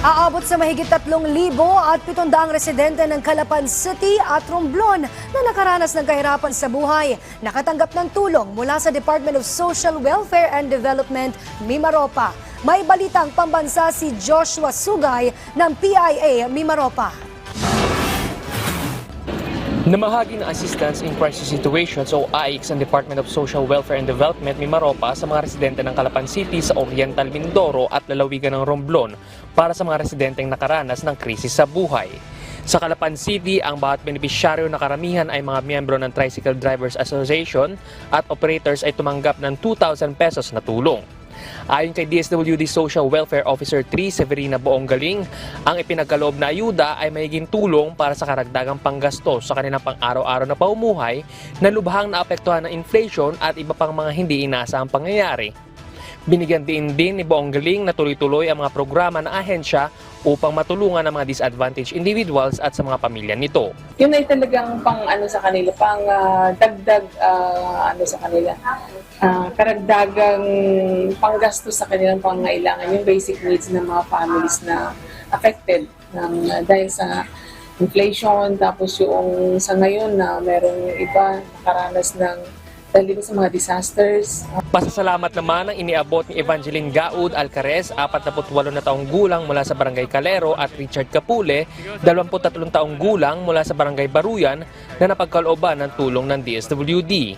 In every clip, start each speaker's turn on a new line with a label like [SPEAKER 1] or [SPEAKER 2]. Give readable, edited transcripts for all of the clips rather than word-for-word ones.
[SPEAKER 1] Aabot sa mahigit 3,700 residente ng Calapan City at Romblon na nakaranas ng kahirapan sa buhay. Nakatanggap ng tulong mula sa Department of Social Welfare and Development, Mimaropa. May balitang pambansa si Joshua Sugay ng PIA Mimaropa.
[SPEAKER 2] Namahagi ng Assistance in Crisis Situations o AICS ang Department of Social Welfare and Development Mimaropa sa mga residente ng Calapan City sa Oriental Mindoro at lalawigan ng Romblon para sa mga residenteng nakaranas ng krisis sa buhay. Sa Calapan City, ang bawat benepisyaryo na karamihan ay mga miyembro ng Tricycle Drivers Association at operators ay tumanggap ng 2,000 pesos na tulong. Ayon kay DSWD Social Welfare Officer 3 Severina Boonggaling, ang ipinagkaloob na ayuda ay mahiging tulong para sa karagdagang panggastos sa kanilang pang-araw-araw na pamumuhay na lubhang naapektuhan ng inflation at iba pang mga hindi inaasahang pangyayari. Binigyan din ni Boonggaling na tuloy-tuloy ang mga programa ng ahensya upang matulungan ang mga disadvantaged individuals at sa mga pamilya nito.
[SPEAKER 3] Yun ay talagang pang sa kanila, pang dagdag sa kanila. Karagdagang panggastos sa kanilang pangangailangan, yung basic needs ng mga families na affected dahil sa inflation, tapos yung sa ngayon na merong iba nakaranas ng dahil sa mga disasters.
[SPEAKER 2] Pasasalamat naman ang iniabot ni Evangeline Gaud Alcarez, 48 na taong gulang mula sa Barangay Calero at Richard Capule, 23 taong gulang mula sa Barangay Baruyan na napagkalooban ng tulong ng DSWD.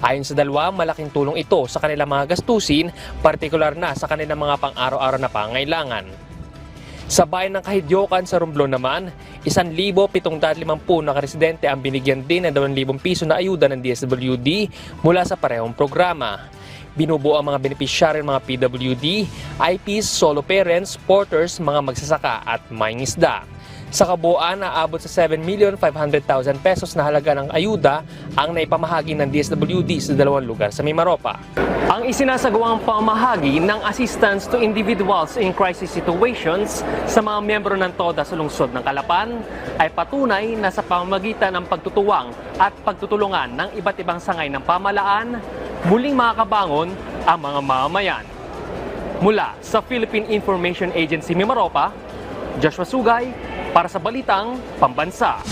[SPEAKER 2] Ayon sa dalawa, malaking tulong ito sa kanilang mga gastusin, partikular na sa kanilang mga pang-araw-araw na pangangailangan. Sa bayan ng Kahidyokan sa Romblon naman, 1,750 na residente ang binigyan din ng 2,000 piso na ayuda ng DSWD mula sa parehong programa. Binubuo ang mga benepisyaryo ng mga PWD, IPs, solo parents, porters, mga magsasaka at mangingisda. Sa kabuuan, naabot sa 7,500,000 pesos na halaga ng ayuda ang naipamahagi ng DSWD sa dalawang lugar sa Mimaropa. Ang isinasagawang pamahagi ng Assistance to Individuals in Crisis Situations sa mga miyembro ng TODA sa lungsod ng Calapan ay patunay na sa pamamagitan ng pagtutuwang at pagtutulungan ng iba't ibang sangay ng pamahalaan, muling makakabangon ang mga mamamayan. Mula sa Philippine Information Agency Mimaropa, Joshua Sugay para sa Balitang Pambansa.